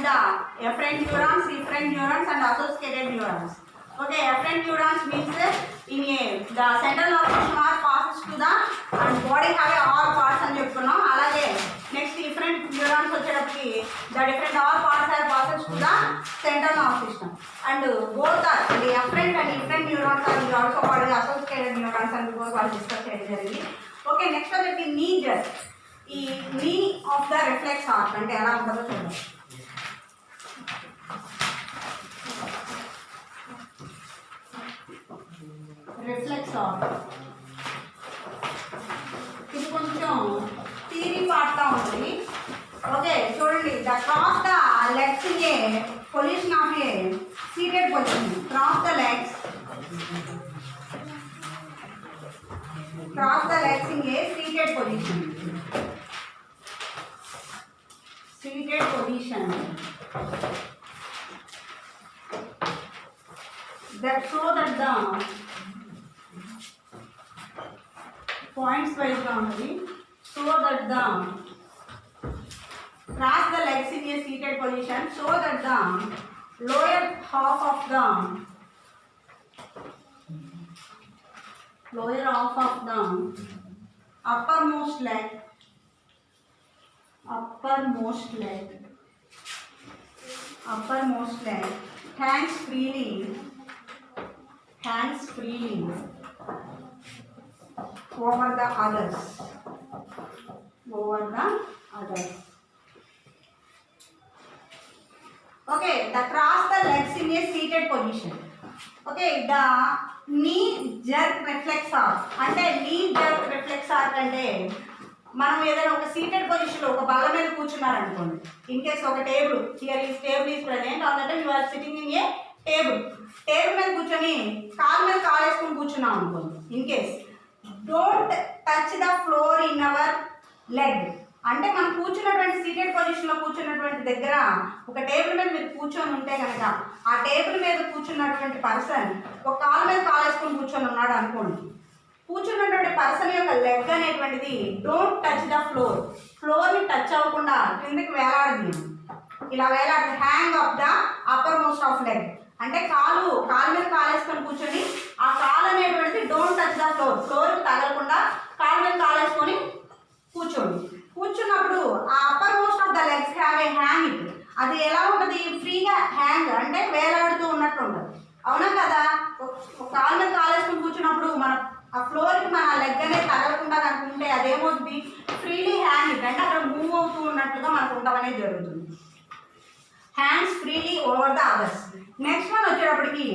the efferent neurons, efferent neurons and associated neurons. Okay, efferent neurons means in the central nervous system are passes to the and body have all parts అని చెప్పుకున్నాం. అలాగే next efferent neurons వచ్చేటప్పటికి the different all parts are passes to the central nervous system and both are the efferent and efferent neurons are also called the associated neurons and both are discuss చేయడం జరిగింది. Okay, next వచ్చేసి నీ jet. ఈ నీ of the reflex arc అంటే ఎలా ఉంటుందో చూద్దాం. రిఫ్లెక్స్ ఆర్క్ ఇది కొంచెం థియరీ పార్ట్ లా ఉంటుంది. ఓకే చూడండి, the cross the legs in a position of A seated position. Cross the legs in a seated position. Seated position. That show that the points wise boundary. So that the cross the legs in a seated position. So that the lower half of the uppermost leg hangs freely over the others. Okay, the cross the legs in a seated position. Okay, the knee jerk reflex arc అంటే knee jerk reflex arc అంటే మనం ఏదైనా ఒక seated పొజిషన్లో ఒక బల్ల మీద కూర్చున్నారనుకోండి. ఇన్ కేస్ ఒక table here is table is present on that you are sitting in a table మీద కూర్చొని కాలు మీద కాలు వేసుకొని కూర్చున్నాం అనుకోండి. In case don't touch the floor in our leg అంటే మనం కూర్చున్నటువంటి సీటెడ్ పొజిషన్లో కూర్చున్నటువంటి దగ్గర ఒక టేబుల్ మీద మీరు కూర్చొని ఉంటే కనుక ఆ టేబుల్ మీద కూర్చున్నటువంటి పర్సన్ ఒక కాలు మీద కాలు వేసుకొని కూర్చొని ఉన్నాడు అనుకోండి. కూర్చున్నటువంటి పర్సన్ యొక్క లెగ్ అనేటువంటిది డోంట్ టచ్ ద ఫ్లోర్ని టచ్ అవ్వకుండా కిందకి వేలాడది. ఇలా వేలాడి hang off the upper most of leg అంటే కాలు మీద కాలు వేసుకొని కూర్చొని ఆ కాలు అనేటువంటిది డోంట్ టచ్ ద ఫ్లోర్కి తగలకుండా కాలు మీద కాలు వేసుకొని కూర్చున్నప్పుడు ఆ upper most of the legs have a hang. అది ఎలా ఉంటుంది? ఫ్రీగా హ్యాంగ్ అంటే వేలాడుతూ ఉన్నట్టు ఉంటుంది. అవునా కదా? ఒక కాలు మీద కాలు వేసుకొని కూర్చున్నప్పుడు మన ఆ ఫ్లోర్కి మన లెగ్ అనేది తగలకుండా కనుకుంటే అదేమవుతుంది? ఫ్రీలీ హ్యాంగ్ అంటే అక్కడ మూవ్ అవుతూ ఉన్నట్లుగా మనకు ఉండడం అనేది జరుగుతుంది. Hands freely over the others. Next one వచ్చేటప్పటికి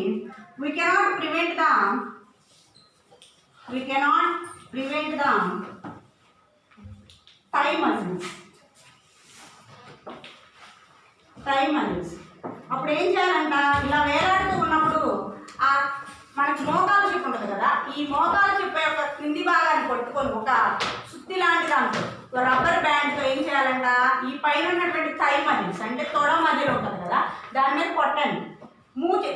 we cannot prevent the thigh muscles. అప్పుడు ఏం చేయాలంట? ఇలా వేలాడుతూ ఉన్నప్పుడు ఆ మనకి మోకాలు చెప్పు ఉంటుంది కదా, ఈ మోకాలు చెప్పు యొక్క కింది భాగాన్ని పట్టుకొని ఒక సుత్తి లాంటి దాంట్లో రబ్బర్ బ్యాండ్తో ఏం చేయాలంట? ఈ పైన ఉన్నటువంటి థై మజిల్స్ అంటే తొడ మధ్యలో ఉంటుంది కదా, దాని మీద కొట్టండి. మూవ్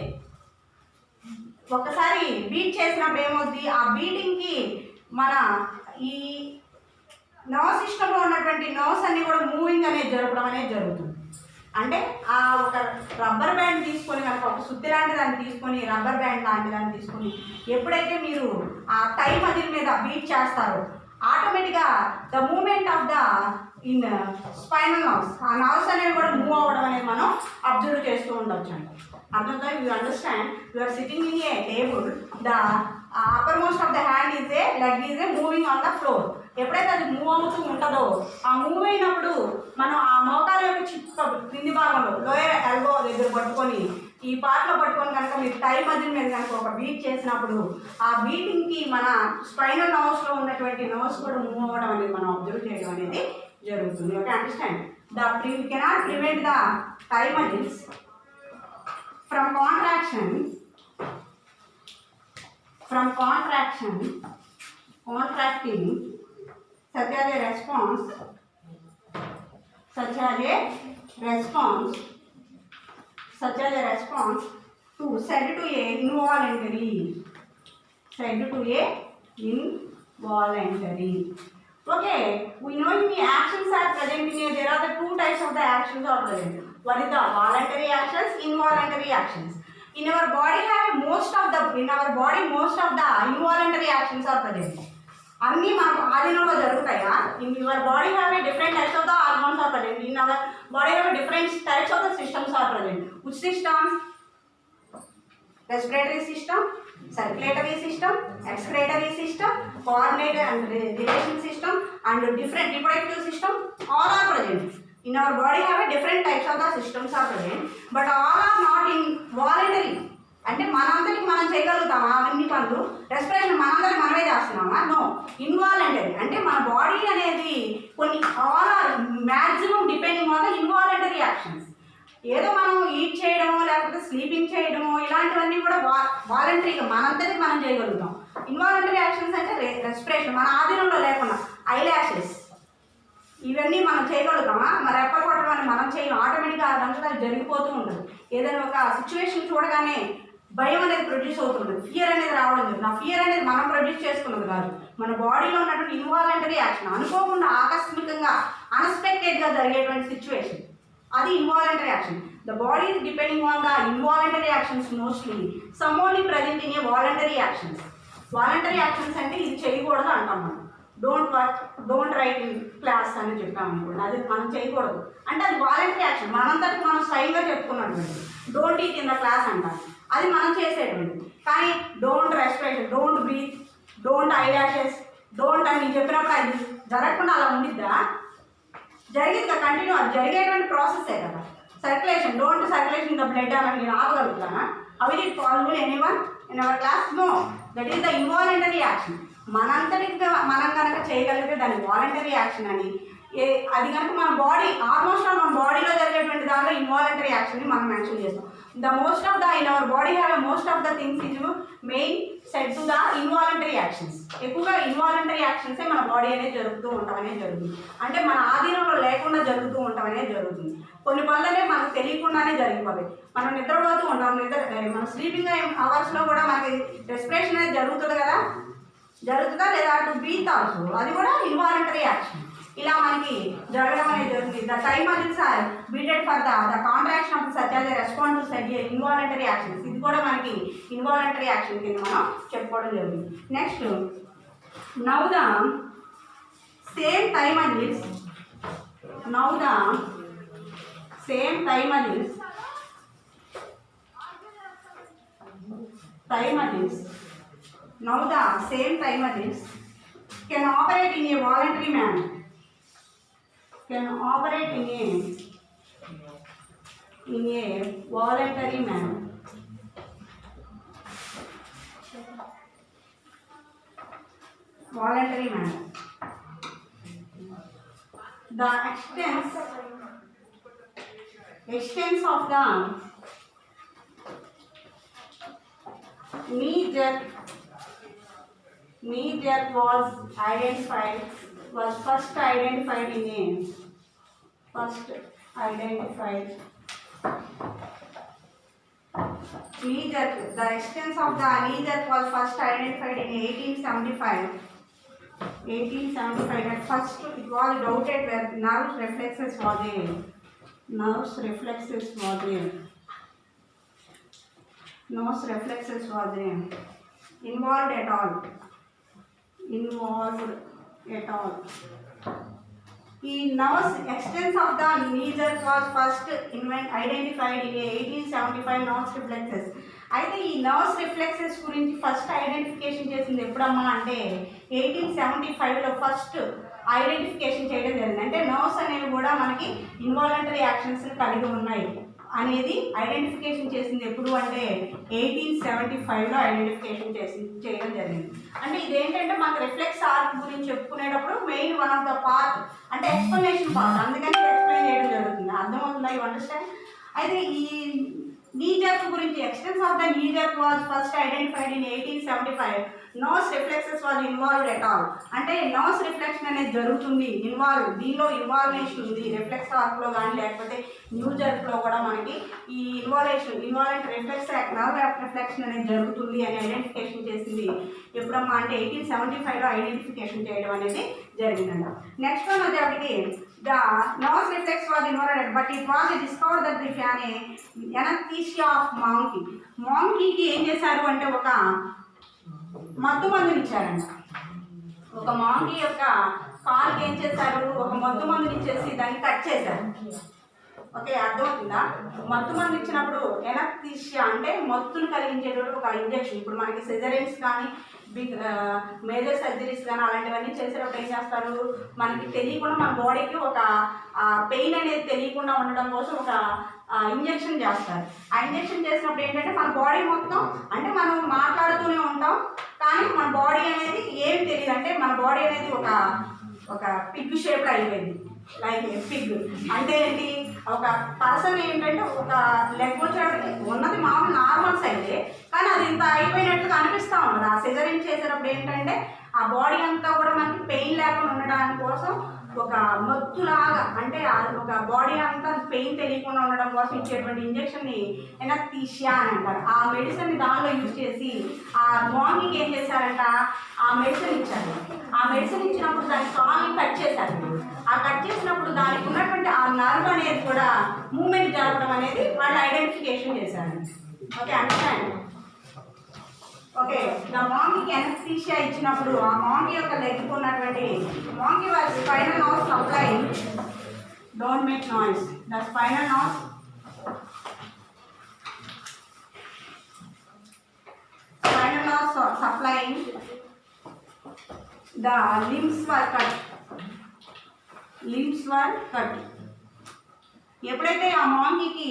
ఒకసారి బీట్ చేసినప్పుడు ఏమవుద్ది? ఆ బీటింగ్కి మన ఈ నర్వ్ సిస్టంలో ఉన్నటువంటి నర్వ్స్ అన్నీ కూడా మూవింగ్ అనేది జరపడం అనేది జరుగుతుంది. అంటే ఆ ఒక రబ్బర్ బ్యాండ్ తీసుకొని కనుక ఒక సుత్తి లాంటి దాన్ని తీసుకొని రబ్బర్ బ్యాండ్ లాంటి దాన్ని తీసుకొని ఎప్పుడైతే మీరు ఆ టై మజిల్ మీద బీట్ చేస్తారో ఆటోమేటిక్గా the moment of the in spinal nerves ఆ నర్వ్స్ అనేవి కూడా మూవ్ అవ్వడం అనేది మనం అబ్జర్వ్ చేస్తూ ఉండొచ్చు అండి. అర్థంతో you understand you are sitting in a table, the upper most of the hand is a leg is a moving on the floor. ఎప్పుడైతే అది మూవ్ అవుతూ ఉంటుందో ఆ మూవ్ అయినప్పుడు మనం ఆ మోకాల యొక్క చిప్ప కింది భాగంలో లోయర్ ఎల్బో దగ్గర పట్టుకొని ఈ పార్ట్లో పట్టుకొని కనుక మీరు టై మధ్య మీద కనుక ఒక బీట్ చేసినప్పుడు ఆ బీటింగ్కి మన స్పైనల్ నర్వ్స్లో ఉన్నటువంటి నర్వ్స్ కూడా మూవ్ అవ్వడం అనేది మనం అబ్జర్వ్ చేయడం అనేది జరుగుతుంది. Okay, understand the cannot prevent the tie muscles from contracting such as a response to said to a involuntary. Okay, we know the actions are present in a, there are the two types of the actions are present. What is the voluntary actions, involuntary actions? In our body most of the involuntary actions are present. అన్నీ మనకు ఆధీనంలో జరుగుతాయా? In your body have a different types of the hormones are present. In our body have a different types of the systems are present. Which systems? Respiratory system, circulatory system, excretory system, coordinate and relation system, and different reproductive system, all are present. In our body have a different types of the systems are present, but all are not in voluntary. అంటే మనందరికి మనం చేయగలుగుతామా అవన్నీ పనులు? Respiration మనందరికి మనమే చేస్తున్నామా? No. Involuntary అంటే మన బాడీ అనేది కొన్ని all are maximum depending on the involuntary actions. ఏదో మనం ఈట్ చేయడమో లేకపోతే స్లీపింగ్ చేయడమో ఇలాంటివన్నీ కూడా వాలంటరీగా మనందరికి మనం చేయగలుగుతాం. ఇన్వాలంటరీ యాక్షన్స్ అంటే రెస్పిరేషన్ మన ఆధీనంలో లేకుండా, ఐలాషెస్ ఇవన్నీ మనం చేయగలుగుతామా? మరి రెప్ప కొట్టడం అని మనం చేయం, ఆటోమేటిక్గా అదంతా జరిగిపోతూ ఉంటుంది. ఏదైనా ఒక సిచ్యువేషన్ చూడగానే భయం అనేది ప్రొడ్యూస్ అవుతుంది, ఫియర్ అనేది రావడం లేదు. నా ఫియర్ అనేది మనం ప్రొడ్యూస్ చేసుకున్నది కాదు, మన బాడీలో ఉన్నటువంటి ఇన్వాలంటరీ యాక్షన్, అనుకోకుండా ఆకస్మికంగా అన్ఎక్స్పెక్టెడ్గా జరిగేటువంటి సిచ్యువేషన్, అది involuntary action. The body is depending on the involuntary actions mostly, some only present in a voluntary actions. Voluntary actions అంటే ఇది చేయకూడదు అంటాం మనం. డోంట్ రైట్ ఇన్ క్లాస్ అని చెప్పాము అనుకోండి, అది మనం చేయకూడదు అంటే అది వాలంటరీ యాక్షన్. మనంతటి మనం స్వయంగా చెప్పుకున్నటువంటి don't eat in the class అంటారు, అది మనం చేసేటువంటి. కానీ don't respiration, don't breathe, don't eyelashes, don't అని చెప్పినప్పుడు అది జరగకుండా అలా ఉండిద్దా? జరిగింది కదా, కంటిన్యూ, అది జరిగేటువంటి ప్రాసెసే కదా. Circulation, don't circulation the blood అని నేను ఆపగలుగుతానా? అవి it possible anyone in our class? No. That is the involuntary action. మనంతటిగా మనం కనుక చేయగలిగితే దాన్ని వాలంటరీ యాక్షన్ అని. అది కనుక మన బాడీ ఆల్మోస్ట్ మన బాడీలో జరిగేటువంటి దానిలో ఇన్వాలంటరీ యాక్షన్ని మనం మెన్షన్ చేస్తాం. The most of the in our body have most of the things is main set to the involuntary actions. ఎక్కువగా ఇన్వాలంటరీ యాక్షన్సే మన బాడీ అనేది జరుగుతూ ఉండటం అనేది జరుగుతుంది. అంటే మన ఆధీనంలో లేకుండా జరుగుతూ ఉండటం అనేది జరుగుతుంది. కొన్ని పనులనే మనకు తెలియకుండానే జరిగిపోతాయి. మనం నిద్రపోతూ ఉంటాం, మన స్లీపింగ్ అవర్స్లో కూడా మనకి రెస్పిరేషన్ అనేది జరుగుతుందా లేదా? టు బ్రీత్ ఆల్సో, అది కూడా ఇన్వాలంటరీ యాక్షన్. ఇలా మనకి జరగడం అనేది జరుగుతుంది. The time muscles are beated for the contraction of such as response to such involuntary actions. ఇది కూడా మనకి ఇన్వాలంటరీ యాక్షన్ కింద మనం చెప్పుకోవడం జరుగుతుంది. Next, now the same time muscles, now the same thymus can operate in a voluntary manner. Voluntary manner. The extents of the knee jerk was first identified in a knee jerk. The extents of the knee jerk was first identified in 1875. At first it was doubted where nerve reflexes was there. Nerve reflexes was there. Involved at all. The nerve extents of the knee jerk was first identified in 1875 nerve reflexes. అయితే ఈ nerves reflexes గురించి first identification చేసింది ఎప్పుడమ్మా అంటే 1875లో first identification చేయడం జరిగింది. అంటే nerves అనేవి కూడా మనకి ఇన్వాలంటరీ యాక్షన్స్ కలిగి ఉన్నాయి అనేది ఐడెంటిఫికేషన్ చేసింది ఎప్పుడు అంటే 1875లో ఐడెంటిఫికేషన్ చేయడం జరిగింది. అంటే ఇదేంటంటే మనకు రిఫ్లెక్స్ ఆర్క్ గురించి చెప్పుకునేటప్పుడు main one of the part అంటే ఎక్స్ప్లెనేషన్ పార్ట్, అందుకని ఎక్స్ప్లెయిన్ చేయడం జరుగుతుంది. అర్థమవుతుందా? You understand? అయితే ఈ knee jerk గురించి extents of the knee jerk was first identified in 1875 75 nose reflexes was involved at all. అంటే నోస్ రిఫ్లెక్షన్ అనేది జరుగుతుంది, దీనిలో ఇన్వాల్వేషన్ ఉంది. రిఫ్లెక్స్ ఆర్క్లో కానీ లేకపోతే న్యూ జర్క్లో కూడా మనకి ఈ ఇన్వాల్వెంట్ రిఫ్లెక్స్ నర్వ్ రిఫ్లెక్షన్ అనేది జరుగుతుంది అని ఐడెంటిఫికేషన్ చేసింది ఎప్పుడమ్మా అంటే 1875లో ఐడెంటిఫికేషన్ చేయడం అనేది జరిగిందంట. నెక్స్ట్ వన్ వచ్చేప్పటికి the nose reflex was involved, but it was discovered that the anesthesia of monkeyకి ఏం చేశారు అంటే ఒక మత్తు మందుని ఇచ్చారంట. ఒక మాంకీ యొక్క కాలుకి ఏం చేశారు, ఒక మత్తు మందుని ఇచ్చేసి దాన్ని కట్ చేశారు. ఓకే, అర్థమవుతుందా? మత్తు మందు ఇచ్చినప్పుడు ఎనస్థీషియా అంటే మత్తును కలిగించేటప్పుడు ఒక ఇంజెక్షన్. ఇప్పుడు మనకి సిజరీన్స్ కానీ మేజర్ సర్జరీస్ కానీ అలాంటివన్నీ చేసేటప్పుడు ఏం చేస్తారు, మనకి తెలియకుండా మన బాడీకి ఒక పెయిన్ అనేది తెలియకుండా ఉండడం కోసం ఒక ఇంజెక్షన్ చేస్తారు. ఆ ఇంజెక్షన్ చేసినప్పుడు ఏంటంటే మన బాడీ మొత్తం అంటే మనం మాట్లాడుతూనే ఉంటాం కానీ మన బాడీ అనేది ఏమి తెలియదు. అంటే మన బాడీ అనేది ఒక పిగ్ షేప్లో అయిపోయింది, లైక్ పిగ్ అంటే ఏంటి, ఒక పర్సన్ ఏంటంటే ఒక లెగ్ వచ్చేటప్పటికి ఉన్నది మామూలు నార్మల్ సైజే కానీ అది ఇంత అయిపోయినట్టుగా అనిపిస్తూ ఉంటుంది. ఆ సిజరింగ్ చేసేటప్పుడు ఏంటంటే ఆ బాడీ అంతా కూడా మనకి పెయిన్ లేకుండా ఉండడానికి కోసం ఒక మత్తులాగా అంటే ఒక బాడీ అంతా పెయిన్ తెలియకుండా ఉండడం కోసం ఇచ్చేటువంటి ఇంజెక్షన్ని ఎనస్థీషియా అని అంటారు. ఆ మెడిసిన్ని దానిలో యూజ్ చేసి ఆ మార్నింగ్ ఏం చేశారంట, ఆ మెడిసిన్ ఇచ్చారు. ఆ మెడిసిన్ ఇచ్చినప్పుడు దాని కాల్ని కట్ చేశారు. ఆ కట్ చేసినప్పుడు దానికి ఉన్నటువంటి ఆ నర్వ్ అనేది కూడా మూమెంట్ జరగడం అనేది వాళ్ళు ఐడెంటిఫికేషన్ చేశారు. Okay, understand? ఓకే, ద మాంకీకి ఎనస్థీషియా ఇచ్చినప్పుడు ఆ మాంకీ యొక్క లెగ్ ఉన్నటువంటి monkey was spinal nerve supply, don't make noise, the spinal nerve supplying the limbs were cut. ఎప్పుడైతే ఆ మాంకీకి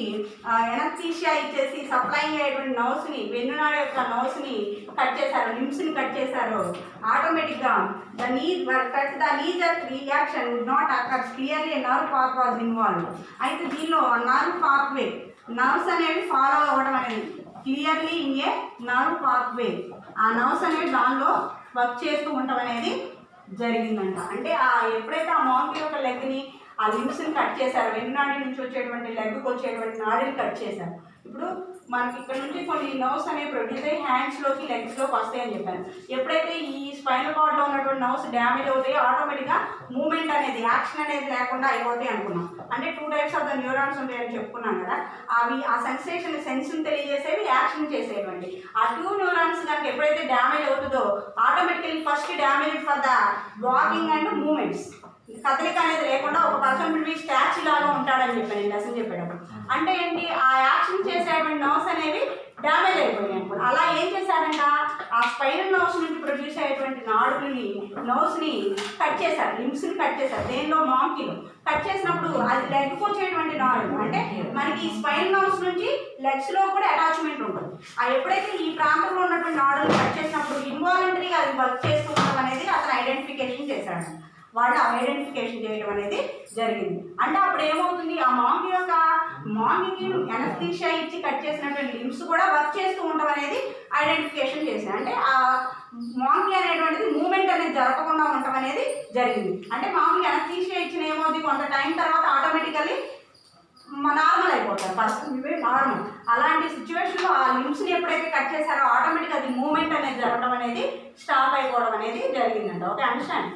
ఎనస్థీషియా ఇచ్చేసి సప్లైంగ్ అయ్యేటువంటి నర్వ్స్ని వెన్నునాడ యొక్క నర్వ్స్ని కట్ చేశారు, లిమ్స్ని కట్ చేశారో ఆటోమేటిక్గా the knee jerk reaction would not occurs, clearly nerve path was involved. అయితే దీనిలో నర్వ్ పాత్వే నర్వ్స్ అనేవి ఫాలో అవ్వడం అనేది clearly in a nerve pathway, ఆ నర్వ్స్ అనేవి దానిలో వర్క్ చేస్తూ ఉండటం అనేది జరిగిందంట. అంటే ఎప్పుడైతే ఆ మాంకీ యొక్క లెగ్ని ఆ లిమ్స్ని కట్ చేశారు, వెన్నునాడి నుంచి వచ్చేటువంటి లెగ్కి వచ్చేటువంటి నాడిని కట్ చేశారు. ఇప్పుడు మనకి ఇక్కడ నుంచి కొన్ని నర్వ్స్ అనేవి ప్రొడ్యూస్ అయ్యి హ్యాండ్స్లోకి లెగ్స్లోకి వస్తాయని చెప్పాను. ఎప్పుడైతే ఈ స్పైనల్ కార్డ్లో ఉన్నటువంటి నర్వ్స్ డ్యామేజ్ అవుతాయో ఆటోమేటిక్గా మూమెంట్ అనేది యాక్షన్ అనేది లేకుండా అయిపోతాయి అనుకున్నాం. అంటే 2 టైప్స్ ఆఫ్ ద న్యూరాన్స్ ఉంటాయని చెప్పుకున్నాం కదా, అవి ఆ సెన్స్ని తెలియజేసేవి, యాక్షన్ చేసేటువంటి. ఆ 2 న్యూరాన్స్ కనుక ఎప్పుడైతే డ్యామేజ్ అవుతుందో automatically first damage for the walking and movements, కదలిక అనేది లేకుండా ఒక పర్సన్ విల్ బి స్టాచ్యూ లాగా ఉంటాడని చెప్పాను నేను లెసన్ చెప్పేటప్పుడు. అంటే ఏంటి, ఆ యాక్షన్ చేసేటువంటి నర్వ్స్ అనేవి డ్యామేజ్ అయిపోయాయి అనుకోండి. అలా ఏం చేశారంట, ఆ స్పైనల్ నర్వ్స్ నుంచి ప్రొడ్యూస్ అయ్యేటువంటి నర్వ్స్ని కట్ చేశారు, లిమ్స్ని కట్ చేశారు. దేనిలో, మాంకీలో కట్ చేసినప్పుడు అది లెగ్కి వచ్చేటువంటి నర్వ్ అంటే మనకి స్పైనల్ నర్వ్స్ నుంచి లెగ్స్లో కూడా అటాచ్మెంట్ ఉంటుంది. ఎప్పుడైతే ఈ ప్రాంతంలో ఉన్నటువంటి నాడుని కట్ చేసినప్పుడు ఇన్వాలంటరీగా అది వర్క్ చేస్తూ ఉండడం అనేది అతను ఐడెంటిఫికేషన్ చేశాడు. వాళ్ళు ఐడెంటిఫికేషన్ చేయడం అనేది జరిగింది. అంటే అప్పుడు ఏమవుతుంది, ఆ మాంకీకి ఎనస్థీషియా ఇచ్చి కట్ చేసినటువంటి లిమ్స్ కూడా వర్క్ చేస్తూ ఉండడం అనేది ఐడెంటిఫికేషన్ చేశారు. అంటే ఆ మాంకీ అనేటువంటిది మూమెంట్ అనేది జరగకుండా ఉండటం అనేది జరిగింది. అంటే మామూలుగా ఎనస్థీషియా ఇచ్చిన ఏమవుతుంది, కొంత టైం తర్వాత ఆటోమేటికల్లీ నార్మల్ అయిపోతారు పర్సన్, ఇవే నార్మల్. అలాంటి సిచ్యువేషన్లో ఆ లిమ్స్ని ఎప్పుడైతే కట్ చేశారో ఆటోమేటిక్గా అది మూమెంట్ అనేది జరగడం అనేది స్టాప్ అయిపోవడం అనేది జరిగిందంట. Okay, understand?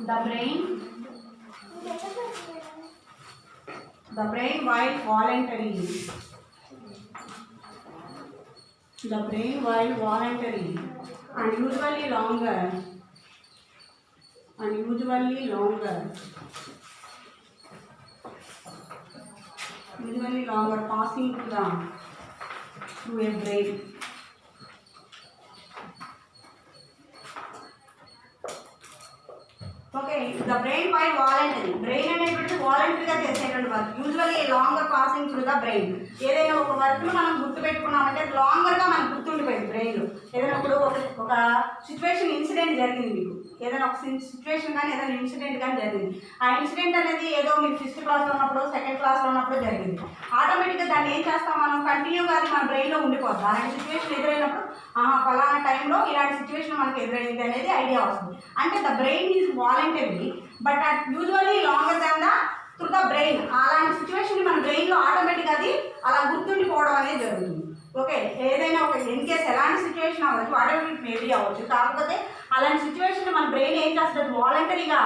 The brain while voluntary and usually longer passing through a brain. Okay, the brain while voluntary. Brain అనేటువంటిది వాలంటరీగా చేసేటువంటి work. Usually longer passing through the brain. ఏదైనా ఒక వర్క్ను మనం గుర్తుపెట్టుకున్నామంటే లాంగర్గా మనకు గుర్తుండిపోయింది బ్రెయిన్. ఏదైనా ఇప్పుడు ఒక సిచ్యువేషన్ ఇన్సిడెంట్ జరిగింది మీకు, ఏదైనా ఒక సిచ్యువేషన్ కానీ ఏదైనా ఇన్సిడెంట్ కానీ జరిగింది. ఆ ఇన్సిడెంట్ అనేది ఏదో మీరు 6th క్లాస్లో ఉన్నప్పుడు, 2nd క్లాస్లో ఉన్నప్పుడు జరిగింది. ఆటోమేటిక్గా దాన్ని ఏం చేస్తాం మనం, కంటిన్యూగా అది మన బ్రెయిన్లో ఉండిపోతుంది. అలాంటి సిచ్యువేషన్ ఎదురైనప్పుడు ఫలానా టైంలో ఇలాంటి సిచ్యువేషన్ మనకి ఎదురైంది అనేది ఐడియా వస్తుంది. అంటే the brain is voluntary but usually longer than the through the brain. అలాంటి సిచ్యువేషన్ మన బ్రెయిన్లో ఆటోమేటిక్గా అది అలా గుర్తుండిపోవడం అనేది జరుగుతుంది. ఓకే, ఏదైనా ఒక ఇన్ కేస్ ఎలాంటి సిచ్యువేషన్ అవ్వచ్చు, వాటెవర్ మేబీ అవ్వచ్చు, కాకపోతే అలాంటి సిచ్యువేషన్ మన బ్రెయిన్ ఏం చేస్తుంది, వాలంటరీగా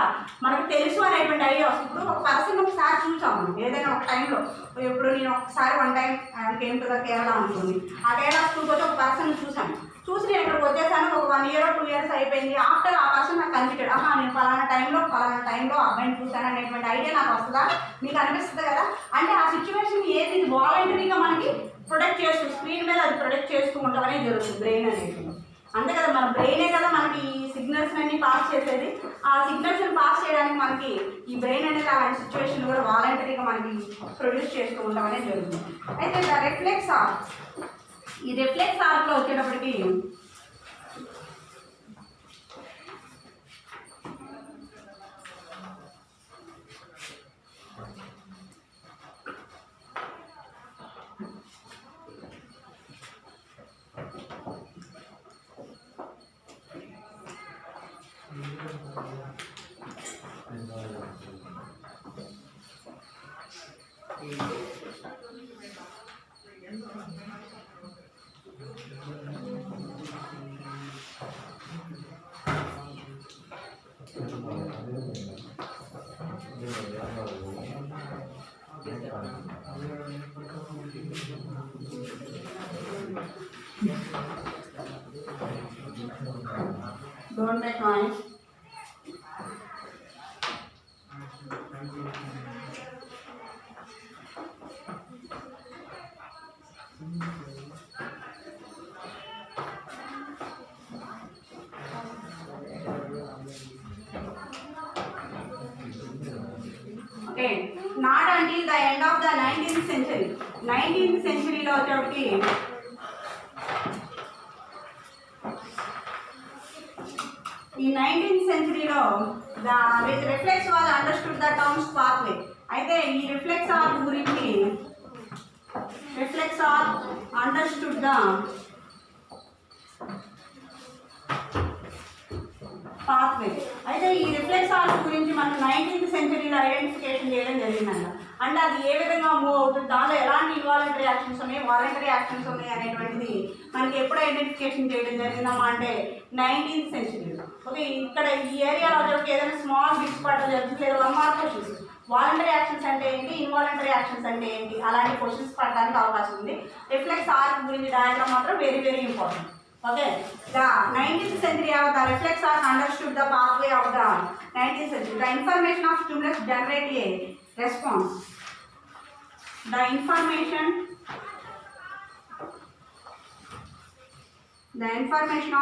మనకు తెలుసు అనేటువంటి ఐడియా వస్తుంది. ఇప్పుడు ఒక పర్సన్ ఒకసారి చూసాము ఏదైనా ఒక టైంలో, ఇప్పుడు నేను ఒకసారి one time came to the Kerala అనుకోండి. ఆ కేరళ స్కూల్కి వచ్చి ఒక పర్సన్ చూసి నేను ఇక్కడికి వచ్చేసాను. ఒక 1 year or 2 years అయిపోయింది. ఆఫ్టర్ ఆ పర్సన్ నాకు కనిపించాడు, నేను ఫలానా టైంలో అబ్బాయిని చూశాను అనేటువంటి ఐడియా నాకు వస్తుందా, మీకు అనిపిస్తుంది కదా. అంటే ఆ సిచ్యువేషన్ ఏది వాలంటరీగా మనకి ప్రొడక్ట్ చేస్తూ, స్క్రీన్ మీద అది ప్రొడక్ట్ చేస్తూ ఉండవనే జరుగుతుంది బ్రెయిన్ అనేది. అంతే కదా, మన బ్రెయినే కదా మనకి ఈ సిగ్నల్స్ అన్ని పాస్ చేసేది. ఆ సిగ్నల్స్ని పాస్ చేయడానికి మనకి ఈ బ్రెయిన్ అనేది అలాంటి సిచ్యువేషన్ కూడా వాలంటరీగా మనకి ప్రొడ్యూస్ చేస్తూ ఉండవనే జరుగుతుంది. అయితే ద రిఫ్లెక్స్ ఆర్క్, ఈ రిఫ్లెక్స్ ఆర్క్లో వచ్చేటప్పటికి don't make noise. Okay, not until the end of the 19th century. 19th century లో వచ్చేటప్పటికి ఈ 19th centuryలో with reflex was understood the terms pathway. అయితే ఈ రిఫ్లెక్స్ ఆర్క్ గురించి, reflex arc understood the pathway. అయితే ఈ రిఫ్లెక్స్ ఆర్క్ గురించి మనకు 19th centuryలో ఐడెంటిఫికేషన్ చేయడం జరిగిందంట. అంటే అది ఏ విధంగా మూవ్ అవుతుంది, దానిలో ఎలాంటి ఇన్వాలంటరీ యాక్షన్స్ ఉన్నాయి, వాలంటరీ యాక్షన్స్ ఉన్నాయి అనేటువంటిది మనకి ఎప్పుడు ఐడెంటిఫికేషన్ చేయడం జరిగిందమ్మా అంటే 19th centuryలో. ఓకే, ఇక్కడ ఈ ఏరియాలో వచ్చేటప్పుడు ఏదైనా స్మాల్ బిట్స్ పడడం జరుగుతుంది, లేదా 1 mark క్వశ్చన్స్, వాలంటరీ యాక్షన్స్ అంటే ఏంటి, ఇన్వాలంటరీ యాక్షన్స్ అంటే ఏంటి, అలాంటి క్వశ్చన్స్ పడడానికి అవకాశం ఉంది. రిఫ్లెక్స్ ఆర్క్ గురించి డయాగ్రామ్ మాత్రం very very important. Okay, the 19th century of the reflex arc understood the pathway of the 19th century. The information of stimulus generate a response. The information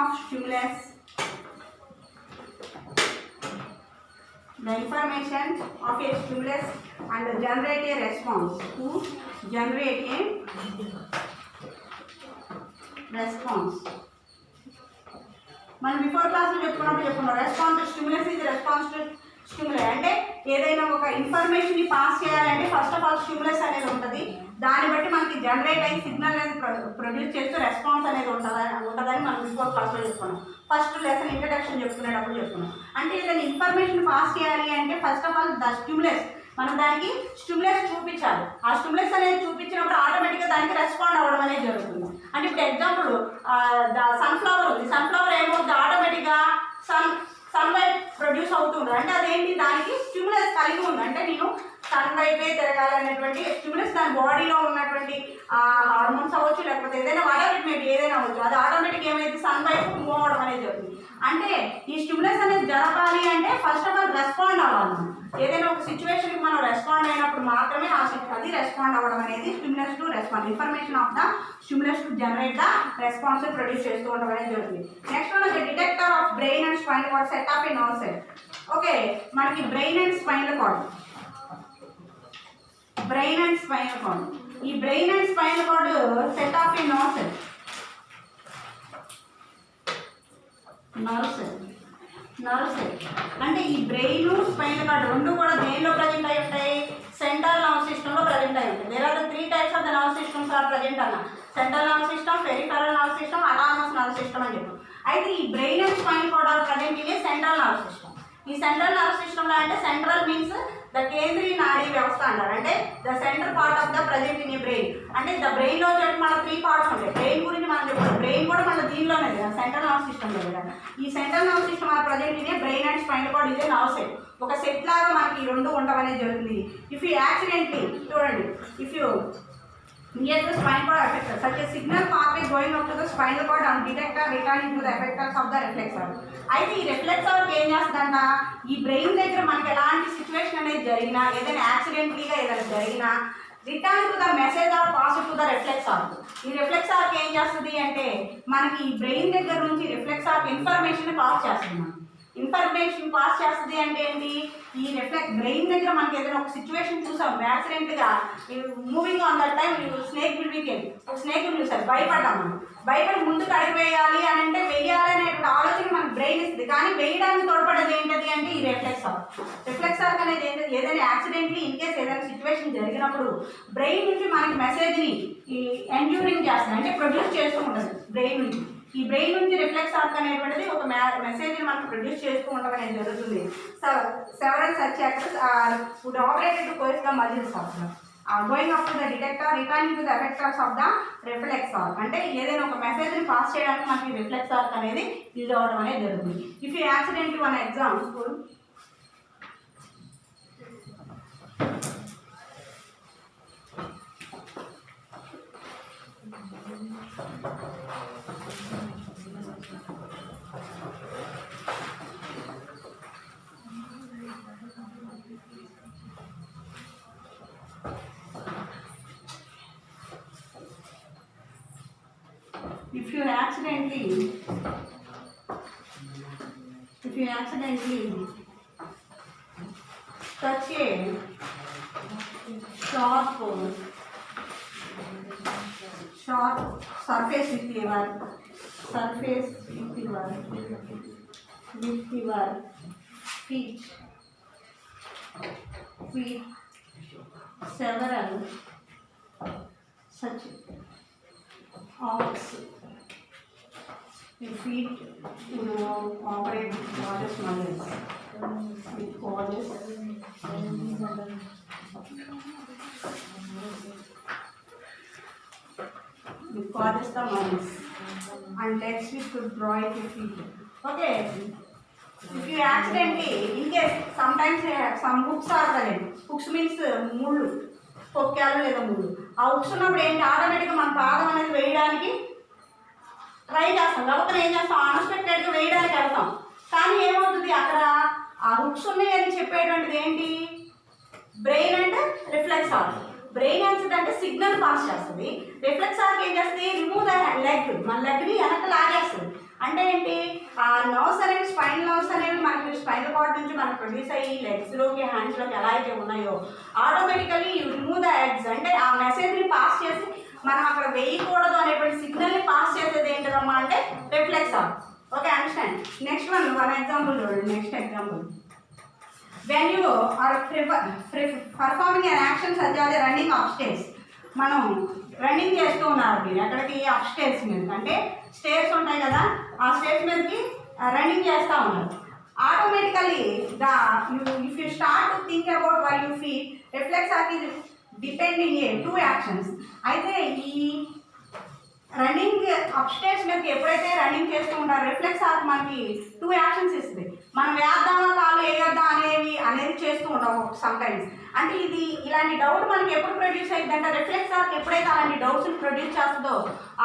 of stimulus, the information of a stimulus and generate a response. To generate a response. మనం before క్లాస్లో చెప్పుకున్నాం response to stimulus is response to stimuli. అంటే ఏదైనా ఒక ఇన్ఫర్మేషన్ని pass చేయాలంటే first of all stimulus అనేది ఉంటుంది, దాన్ని బట్టి మనకి జనరేట్ అయ్యి సిగ్నల్ అనేది ప్రొడ్యూస్ చేస్తూ రెస్పాన్స్ అనేది ఉంటుందని మనం బిఫోర్ క్లాస్లో చెప్పుకున్నాం. ఫస్ట్ లెసన్ ఇంట్రడక్షన్ చెప్పుకునేటప్పుడు చెప్పుకున్నాం. అంటే ఏదైనా ఇన్ఫర్మేషన్ పాస్ చేయాలి అంటే first of all the stimulus, మనం దానికి స్టిమ్యులస్ చూపించాలి. ఆ స్టిమ్యులస్ అనేది చూపించినప్పుడు ఆటోమేటిక్గా దానికి రెస్పాండ్ అవ్వడం అనేది జరుగుతుంది. అంటే ఇప్పుడు ఎగ్జాంపుల్ సన్ఫ్లవర్ ఉంది, సన్ఫ్లవర్ ఏమవుతుంది, ఆటోమేటిక్గా సన్ వైప్ ప్రొడ్యూస్ అవుతుంది. అంటే అదేంటి, దానికి స్టిమ్యులస్ కలిగి ఉంది. అంటే నేను సన్ వైపే తిరగాలనేటువంటి స్టిమ్యులస్ దాని బాడీలో ఉన్నటువంటి హార్మోన్స్ అవ్వచ్చు, లేకపోతే ఏదైనా వాటర్ మేబీ ఏదైనా అవ్వచ్చు, అది ఆటోమేటిక్ ఏమైతే సన్ వైపు మూవ్ అవ్వడం అనేది జరుగుతుంది. అంటే ఈ స్టిమ్యులస్ అనేది జరగాలి అంటే ఫస్ట్ ఆఫ్ ఆల్ రెస్పాండ్ అవ్వాలి. ఏదైనా ఒక సిచ్యువేషన్కి మనం రెస్పాండ్ అయినప్పుడు మాత్రమే అది రెస్పాండ్ అవ్వడం అనేది stimulus to response. Information of the stimulus to generate the response produce చేస్తూ ఉండడం అనేది జరుగుతుంది. Next one detector of brain and spinal cord set of a nerve cell. Okay, okay, మనకి brain and spinal cord. Brain and spinal cord. ఈ brain and spinal cord set of a nerve cell. అంటే ఈ brain spinal cord రెండు కూడా దేనిలో present అయి ఉంటాయి? Central nerve సిస్టంలో ప్రజెంట్ అయి ఉంటాయి. There are the 3 types of the nerve systems are present అన్న. Central nerve system, peripheral nerve system, autonomous nerve system అని చెప్పాం. అయితే ఈ brain and spinal cord are present in central nerve system. ఈ central nerve సిస్టంలో అంటే central means the కేంద్రీయ నాడీ వ్యవస్థ అంటారు. అంటే the central part of the present in a brain. అంటే ద బ్రెయిన్ లో మన 3 parts ఉంటాయి. బ్రెయిన్ గురించి మనం చెప్పాలి. బ్రెయిన్ కూడా మన దీనిలోనే కదా, సెంట్రల్ నర్వ్ సిస్టంలో కదా. ఈ central nerve system are present in a brain and spinal cord ఇదే నర్వ్ సెల్. ఒక సెట్ లాగా మనకి ఈ రెండు ఉండడం అనేది జరుగుతుంది. ఇఫ్ యూ యాక్సిడెంట్లీ చూడండి, if you near the spinal cord effector, such a signal pathway going up to the spinal cord and detector returning to the effectors of the reflexor. అయితే ఈ రిఫ్లెక్సర్ ఏం చేస్తుందంట, ఈ బ్రెయిన్ దగ్గర మనకి ఎలాంటి situation అనేది జరిగినా, ఏదైనా యాక్సిడెంట్లీగా ఏదైనా జరిగినా return to the message or pass to the reflexor. ఈ రిఫ్లెక్సర్ ఏం చేస్తుంది అంటే మనకి ఈ బ్రెయిన్ దగ్గర నుంచి రిఫ్లెక్సర్ ఇన్ఫర్మేషన్ పాస్ చేస్తుంది. ఇన్ఫర్మేషన్ పాస్ చేస్తుంది అంటే ఏంటి, ఈ బ్రెయిన్ దగ్గర మనకి ఏదైనా ఒక సిచ్యువేషన్ చూసాం యాక్సిడెంట్గా, moving on that time snake will weaken, ఒక స్నేక్ చూసారు, భయపడ్డాం. మనం భయపడి ముందుకు అడిగి వేయాలి అని అంటే వెయ్యాలి అనేటువంటి ఆలోచన మనకు బ్రెయిన్ ఇస్తుంది. కానీ వేయడానికి తోడ్పడేది ఏంటది అంటే ఈ రిఫ్లెక్సర్. రిఫ్లెక్సర్ అనేది ఏదైనా యాక్సిడెంట్లీ ఇన్ కేస్ ఏదైనా సిచ్యువేషన్ జరిగినప్పుడు బ్రెయిన్ నుంచి మనకి మెసేజ్ని ఈ ఎండ్యూరింగ్ చేస్తుంది, అంటే ప్రొడ్యూస్ చేస్తూ ఉంటుంది బ్రెయిన్ నుంచి. ఈ బ్రెయిన్ నుంచి రిఫ్లెక్స్ ఆర్క్ అనేటువంటిది ఒక మెసేజ్ని మనకు ప్రొడ్యూస్ చేస్తూ ఉండడం అనేది జరుగుతుంది. Several such actors are would operated to course the muscles of going up to the detector returning to the effectors of the reflex arc. అంటే ఏదైనా ఒక మెసేజ్ని పాస్ చేయడానికి మనకి రిఫ్లెక్స్ ఆర్క్ అనేది యూజ్ అవ్వడం అనేది జరుగుతుంది. If you accident one example, if you accidentally touch a sharp surface with your feet, several such arcs. Your feet will operate with cordless muscles. With cordless the muscles and legs to draw it to feet. Okay. If you accidentally, in case sometimes some hooks are there. Hooks means ముళ్ళు, పొక్కాలు లేదా ముళ్ళు. ఆ hooks ఉన్నప్పుడు ఏంటి, ఆటోమేటిక్గా మన పాదం అనేది వేయడానికి ట్రై చేస్తాం. కాబట్టి ఏం చేస్తాం, అన్ఎక్స్పెక్టెడ్గా వేయడానికి వెళ్తాం. కానీ ఏమవుతుంది, అక్కడ ఆ హుక్స్ ఉన్నాయని చెప్పేటువంటిది ఏంటి, బ్రెయిన్ అంటే రిఫ్లెక్స్ ఆర్క్. బ్రెయిన్ అంటే సిగ్నల్ పాస్ చేస్తుంది. రిఫ్లెక్స్ ఆర్క్ ఏం చేస్తుంది, రిమూవ్ ద లెగ్, మన లెగ్ని వెనక్కి లాగేస్తుంది. అంటే ఏంటి, ఆ నర్వ్స్ అనేవి స్పైనల్ నర్వ్స్ అనేవి మనకి స్పైనల్ కార్డ్ నుంచి మనకు ప్రొడ్యూస్ అయ్యి లెగ్స్లోకి హ్యాండ్స్లోకి ఎలా అయితే ఉన్నాయో automatically you remove the eggs. అంటే ఆ మెసేజ్ని పాస్ చేసి మనం అక్కడ వేయకూడదు అనేటువంటి సిగ్నల్ని పాస్ చేసేది ఏంటమ్మా అంటే reflex arc. Okay, understand. Next one example చూడండి. Next example, when you are performing an action such as running up stairs. మనం రన్నింగ్ చేస్తూ ఉన్నారు, మీరు ఎక్కడికి, అప్ స్టేర్స్ మీద, అంటే స్టేర్స్ ఉంటాయి కదా, ఆ స్టేర్స్ మీదకి రన్నింగ్ చేస్తూ ఉన్నారు. Automatically if you start to think about why you feel reflex arc is depending a 2 actions. అయితే ఈ రన్నింగ్ అప్ స్టేర్స్ మీదకి ఎప్పుడైతే రన్నింగ్ చేస్తూ ఉంటారో రిఫ్లెక్స్ ఆర్క్ మనకి 2 యాక్షన్స్ ఇస్తుంది. మనం వేద్దామా కాలు వేయొద్దా అనేది చేస్తూ ఉంటాం సమ్ టైమ్స్. అంటే ఇది ఇలాంటి డౌట్ మనకి ఎప్పుడు ప్రొడ్యూస్ అయ్యింది అంటే రిఫ్లెక్స్ ఆర్క్ ఎప్పుడైతే అలాంటి డౌట్స్ని ప్రొడ్యూస్ చేస్తుందో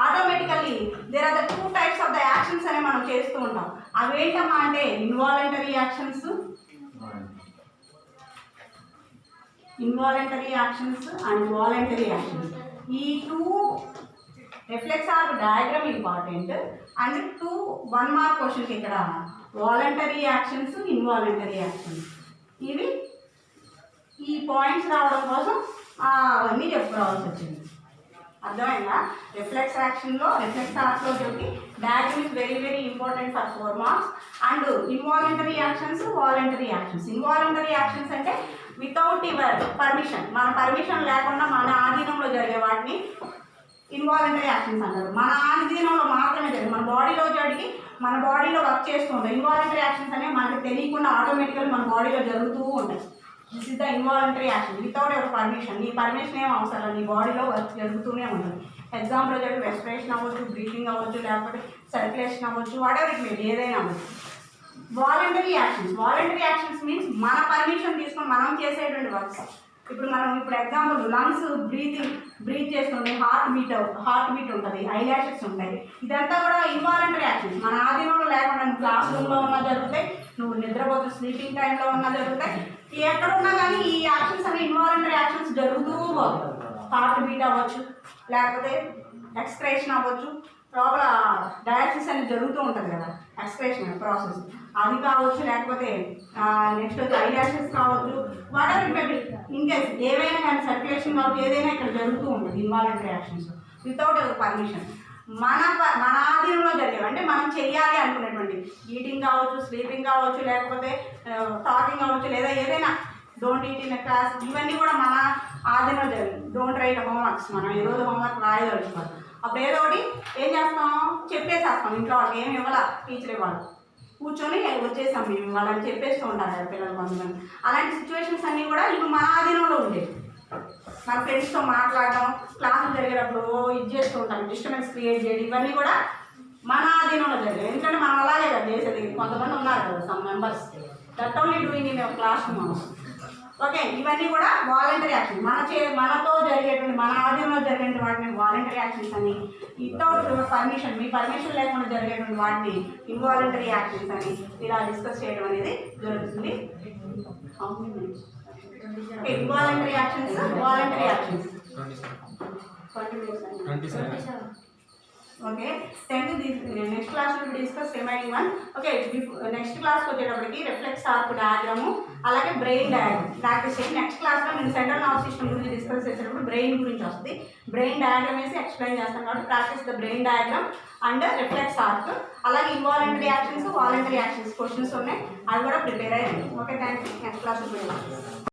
automatically there are the 2 types of the actions అనే మనం చేస్తూ ఉంటాం. అవి ఏంటమ్మా అంటే involuntary actions and voluntary actions. ఈ 2 reflex arc diagram important. And 1 mark క్వశ్చన్కి ఇక్కడ వాలంటరీ యాక్షన్స్, ఇన్వాలంటరీ యాక్షన్స్. ఇవి ఈ పాయింట్స్ రావడం కోసం అవన్నీ చెప్పుకోవాల్సి వచ్చింది. అర్థమైందా? రిఫ్లెక్స్ యాక్షన్లో రిఫ్లెక్స్ ఆర్ట్లో చెప్పి diagram is very very important for 4 marks. And involuntary actions, voluntary actions. Involuntary actions అంటే వితౌట్ యువర్ పర్మిషన్, మన పర్మిషన్ లేకుండా మన ఆధీనంలో జరిగే వాటిని ఇన్వాలంటరీ యాక్షన్స్ అంటారు. మన ఆధీనంలో మాత్రమే జరిగే, మన బాడీలో జరిగి మన బాడీలో వర్క్ చేస్తూ ఉంటాయి. ఇన్వాలంటరీ యాక్షన్స్ అనేవి మనకు తెలియకుండా ఆటోమేటికల్ మన బాడీలో జరుగుతూ ఉంటాయి. This is the involuntary action without your permission. నీ పర్మిషన్ ఏం అవసరం, నీ బాడీలో వర్క్ జరుగుతూనే ఉంటుంది. ఎగ్జాంపుల్ చెప్పి రెస్పిరేషన్ అవ్వచ్చు, బ్రీతింగ్ అవ్వచ్చు, లేకపోతే సర్క్యులేషన్ అవ్వచ్చు, వాటెవర్ ఇట్ మే బి, ఏదైనా అవ్వచ్చు. Voluntary actions. Voluntary actions means మన పర్మిషన్ తీసుకొని మనం చేసేటువంటి వర్క్స్. ఇప్పుడు ఎగ్జాంపుల్ లంగ్స్ బ్రీత్ చేస్తుంది, హార్ట్ బీట్ ఉంటుంది, ఐలాషెస్ ఉంటాయి. ఇదంతా కూడా ఇన్వాలంటరీ యాక్షన్స్. మన ఆధీనంలో లేకుండా నువ్వు క్లాస్ రూమ్లో ఉన్నా జరుగుతాయి, నువ్వు నిద్రపోతూ స్లీపింగ్ టైంలో ఉన్నా జరుగుతాయి. ఎక్కడున్నా కానీ ఈ యాక్షన్స్ అనే ఇన్వాలంటరీ యాక్షన్స్ జరుగుతూ పోతాయి. హార్ట్ బీట్ అవ్వచ్చు, లేకపోతే ఎక్స్క్రేషన్ అవ్వచ్చు, లోపల డయాలసిస్ అనేది జరుగుతూ ఉంటుంది కదా, ఎక్స్క్రేషన్ ప్రాసెస్, అది కావచ్చు, లేకపోతే నెక్స్ట్ వచ్చి ఐలాషెస్ కావచ్చు, whatever it may be. In case ఏవైనా కానీ సర్క్యులేషన్ కావచ్చు, ఏదైనా ఇక్కడ జరుగుతూ ఉంటుంది involuntary actions without ever permission. మన ఆధీనంలో జరిగేవి అంటే మనం చెయ్యాలి అనుకునేటువంటి ఈటింగ్ కావచ్చు, స్లీపింగ్ కావచ్చు, లేకపోతే టాకింగ్ కావచ్చు, లేదా ఏదైనా డోంట్ ఈట్ ఇన్ క్లాస్, ఇవన్నీ కూడా మన ఆధీనంలో జరిగింది. డోంట్ రైట్ హోంవర్క్స్, మనం ఈరోజు హోంవర్క్ రాయదలుచుకోవాలి. అప్పుడు ఏదో ఒకటి ఏం చేస్తాం, చెప్పేసేస్తాం. ఇంట్లో వాళ్ళకి ఏమి ఇవ్వాల, టీచర్ ఇవ్వాలి, కూర్చొని వచ్చేసాం మేము వాళ్ళని చెప్పేస్తూ ఉంటారు కదా పిల్లలు కొంతమంది. అలాంటి సిచ్యువేషన్స్ అన్నీ కూడా ఇప్పుడు మన ఆధీనంలో ఉండేవి. మన ఫ్రెండ్స్తో మాట్లాడడం, క్లాసులు జరిగేటప్పుడు ఇది చేస్తూ ఉంటాం, డిస్టర్బెన్స్ క్రియేట్ చేయడం, ఇవన్నీ కూడా మన ఆధీనంలో జరిగాయి. ఎందుకంటే మనం అలాగే కదా చేసేది. కొంతమంది ఉన్నారు కదా, some members that only doing in class room. Okay, ఇవన్నీ కూడా వాలంటరీ యాక్షన్. మనతో జరిగేటువంటి, మన ఆధీనంలో జరిగేటువంటి వాటిని వాలంటరీ యాక్షన్స్ అని, వితౌట్ పర్మిషన్, మీ పర్మిషన్ లేకుండా జరిగేటువంటి వాటిని ఇన్వాలంటరీ యాక్షన్స్ అని ఇలా డిస్కస్ చేయడం అనేది జరుగుతుంది. Involuntary actions, voluntary actions. Okay, 10th next class will discuss remaining one. Okay, next క్లాస్కి వచ్చేటప్పటికి రిఫ్లెక్స్ ఆర్క్ డయాగ్రాము, అలాగే బ్రెయిన్ డయాగ్రామ్ ప్రాక్టీస్ చేసి నెక్స్ట్ క్లాస్లో నేను సెంట్రల్ నర్వస్ సిస్టమ్ గురించి డిస్కస్ చేసేటప్పుడు బ్రెయిన్ గురించి వస్తుంది. బ్రెయిన్ డయాగ్రామ్ వేసి ఎక్స్ప్లెయిన్ చేస్తాను కాబట్టి practice the brain diagram and reflex arc. అలాగే involuntary actions, voluntary actions questions ఉన్నాయి, అవి కూడా ప్రిపేర్ అయ్యాయి. Okay, thank you. Next class